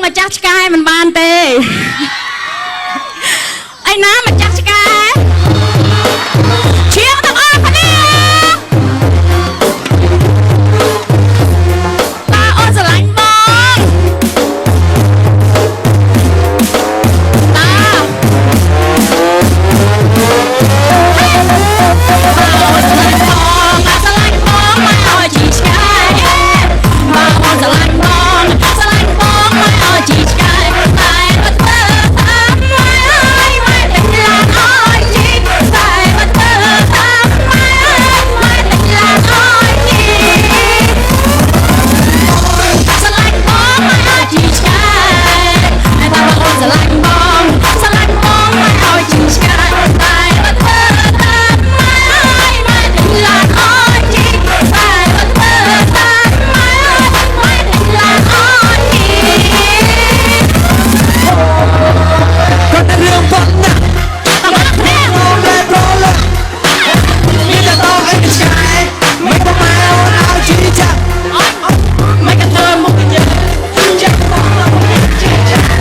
mà chắc cái mình ban tê anh ná mà chắc cái chiếc thằng ơi đi ta ôn giờ lạnh bông ta ôn giờ lạnh bông mày ơi chỉ cái ta ôn giờ lạnh bông mày ơi chỉ cái tại bất cứ thắm mày ơi mày tình là ơi chỉ tại bất cứ thắm mày ơi mày tình là ơi chỉ giờ lạnh bông mày ơi chỉ cái ai ta ôn giờ lạnh bông mày ơi chỉ cái tại bất cứ thắm mày ơi mày tình là ơi chỉ tại bất cứ thắm mày ơi mày tình là ơi chỉ con đã rương vẫn nặng tao bắt nè ôm lên pro lên như là to anh đi trái mấy con mai ồn ào chi chặt mày cần thơm một cái gì chắc bóng là một cái chi chặt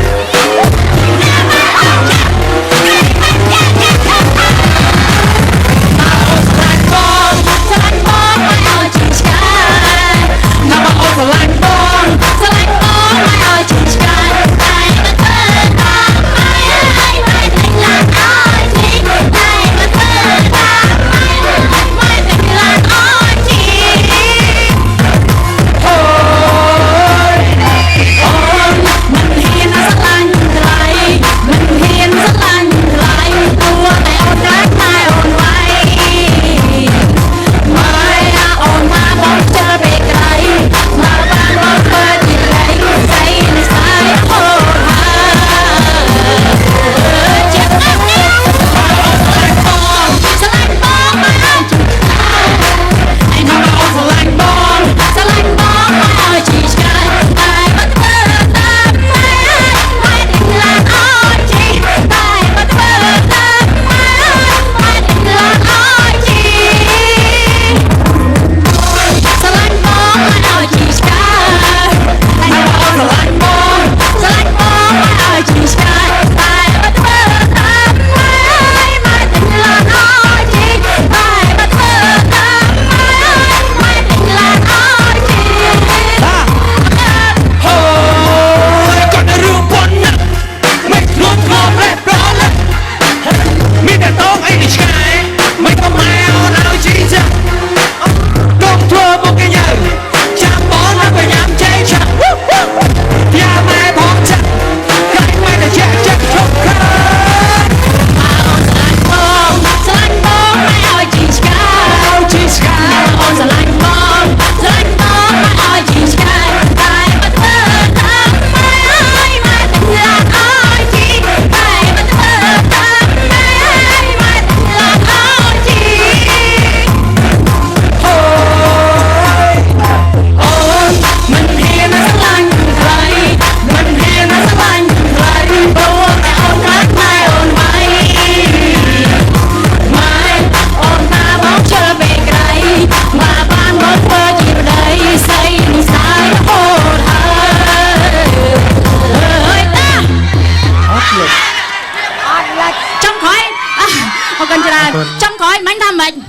trong khói bánh thăm bệnh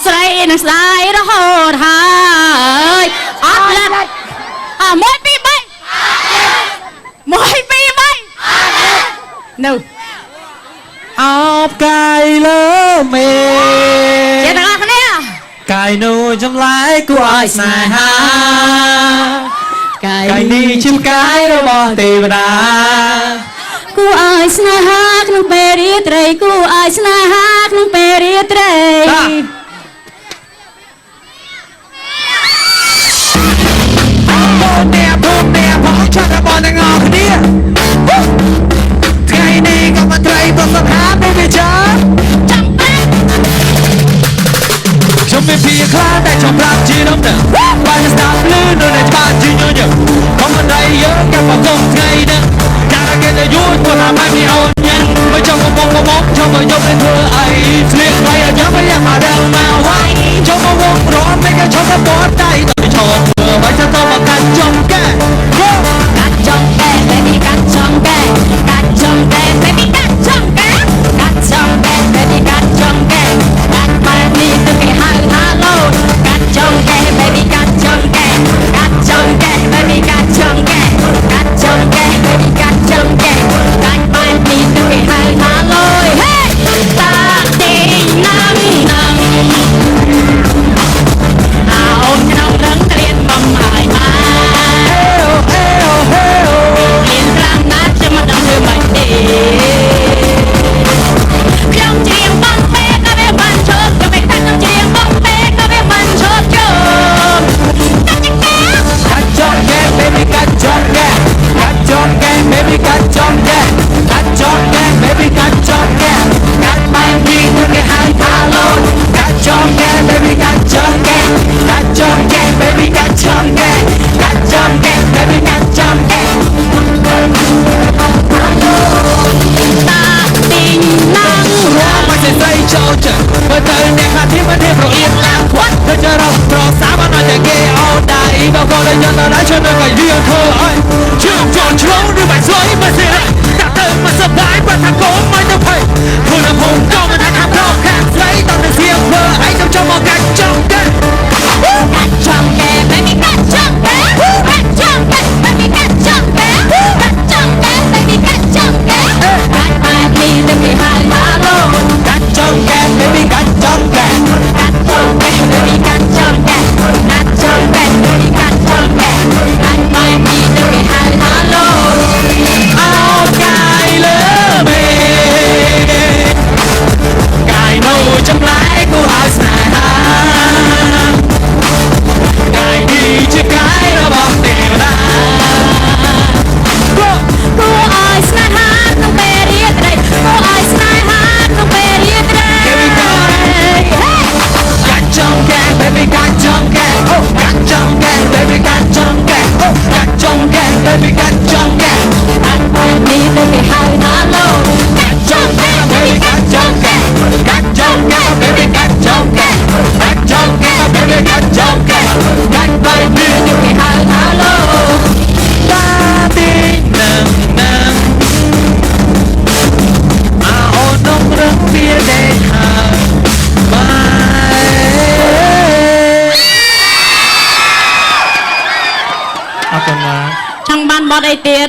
sợi nó dài đó hồn hơi áp lực mỗi pi bay nâu áo cài lơ mê chết thằng con nè cài nô trong lái của ai xài ha cài đi chim cái đâu bỏ tì bà đá cô ai sna hát nung peri trei cô ai sna hát nung peri trei Bom nè bỏ cho ta bỏ ta ngọt đi ngày này gặp mặt thầy tôi sắp hát đi về chớ trong bên phía khác tại trong rap chỉ đông nè ba cái stop lư nơi này ba chỉ nhớ nhở không bên đây nhớ các bạn không ngày nè nhà ra kia để vui còn làm ai bị ôn nhanh mới trong một bóng trong một nhông lên thưa ấy liền quay ở nhớ với em mà đang màu quay trong một bóng rõ mấy cái trong các bó tay tôi tròn vừa bay cho tôi bằng cánh trong cái ចូលចិត្តបើទៅអ្នកខ្លះទីមិនទេប្រអៀនឡើងខ្វាត់ទៅចរំប្រសាបានតែគេអូនដៃបើក៏เลยយកទៅដល់ឈើនៅកយៀងធ្វើអើយជឿចង់ឆ្លងឬមិនស្អីមិនទេតែទៅមកសបាយបើថាកូនមិនទៅភ័យព្រោះនៅភូមិក៏មិនថាប្រខាំស្រីតតែសៀងធ្វើអីចាំមកកាច់ចង់គេ Cachonge, baby, cachonge. Cachonge, baby, cachonge. Cachonge, baby, cachonge. Got my knees to be high, hello. កាច់ចង់គេ baby កាច់ចង់គេ Cachonge, baby, cachonge. Cachonge, baby, cachonge. Got my knees to be high, hello. អោកាយលើមេកាយនៅចម្លែកគួរឲ្យស្នេហាកាយនេះជាកាយរបស់ទេវតា គួរឲ្យស្នេហាក្នុងពេលរាត្រីគួរឲ្យស្នេហាក្នុងពេលរាត្រី កាច់ចង់គេ baby កាច់ចង់គេអូកាច់ចង់គេ baby កាច់ចង់គេអូកាច់ចង់គេ baby កាច់ចង់គេ Got my knees to be high, hello. Cachonge, baby, cachonge. កាច់ចង់គេ baby កាច់ចង់គេកាច់ចង់គេ baby កាច់ចង់គេកាច់ baby ទៅគេហៅថាឡូ តាទីនឹងនឹងអូននំរឹងវាដេកហើយបាយអរគុណណា ចង់បានបត់អីទៀត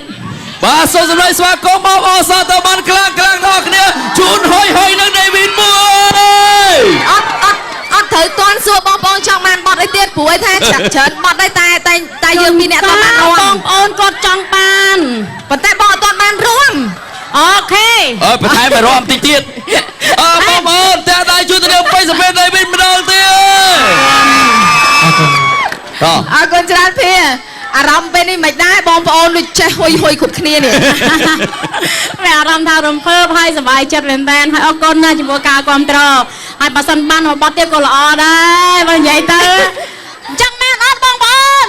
បាទសូមសម្ដែងស្វាគមន៍បងប្អូនសាទរបានខ្លាំងដល់គ្នាជូនហុយនឹងដេវីតមួយ អត់ត្រូវតន់សួរបងប្អូនចង់បានបត់អីទៀតព្រោះថាច្រើនបត់ដែរតែយើងមានអ្នកតន់បានរួម បងប្អូនគាត់ចង់បាន ប៉ុន្តែបងអត់តន់បានរួម អូខេ បន្ថែមឲ្យរំតិចទៀតបងប្អូនតែដៃជួយទៅពេញសពេដេវីតម្ដងទៀតអរគុណ អរគុណច្រើនភាអារម្មណ៍ពេលនេះមិនដែរបងប្អូនដូចចេះហុយគ្រប់គ្នានេះ មានអារម្មណ៍ថារំភើបហើយសប្បាយចិត្តមែនតើហើយអរគុណណាស់ចំពោះការគ្រប់គ្រងហើយបើសិនបានមកបត់ទៀតក៏ល្អដែរបើនិយាយទៅចង់បានអត់បងប្អូន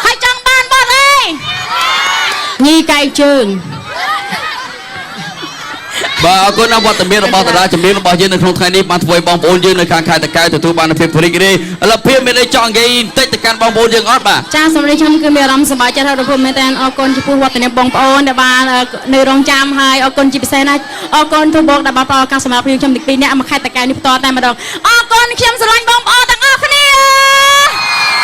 ហើយចង់បានបត់អីញីកែកជើង បាទអរគុណដល់វត្តមានរបស់តារាចម្រៀងរបស់យើងនៅក្នុងថ្ងៃនេះបានធ្វើឲ្យបងប្អូនយើងនៅខាងខេត្តតាកែវទទួលបានភាពរីករាយឥឡូវភាពមានអីចង់និយាយបន្តិចទៅកាន់បងប្អូនយើងអត់បាទ ចាសម្រាប់ខ្ញុំគឺមានអារម្មណ៍សប្បាយចិត្តហើយរំភើបមែនតើអរគុណចំពោះវត្តមានបងប្អូនដែលបាននៅរងចាំហើយអរគុណជាពិសេសណាស់អរគុណទូបងដែលបានផ្ដល់ឱកាសសម្រាប់ខ្ញុំទី2នាក់មកខេត្តតាកែវនេះផ្ទាល់តែម្ដងអរគុណខ្ញុំស្រឡាញ់បងប្អូនទាំងអស់គ្នា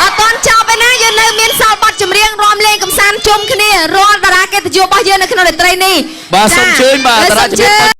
អត់តន់ចប់ឯណាយើងនៅមានសល់បត់ចម្រៀងរាំលេងកំសាន្តជុំគ្នារាល់តារាកិត្តិយសរបស់យើងនៅក្នុងរាត្រីនេះ បាទសូមអញ្ជើញបាទតារាចម្រៀង